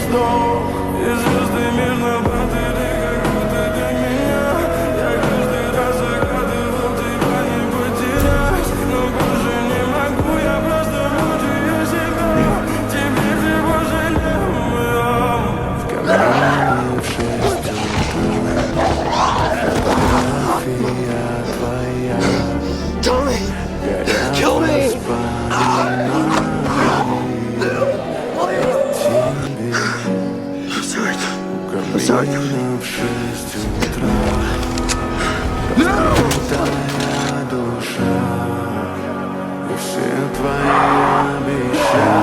снов. И звезды мирно падали, как будто для меня. Я каждый раз загадывал тебя не потерять, но больше не могу, я просто мучаю себя. Теперь ты пожалел, мой амор. В камине в 6 утра фотография твоя. Kill me! I'm sorry. В 6 утра разбитая душа, и все твои обещания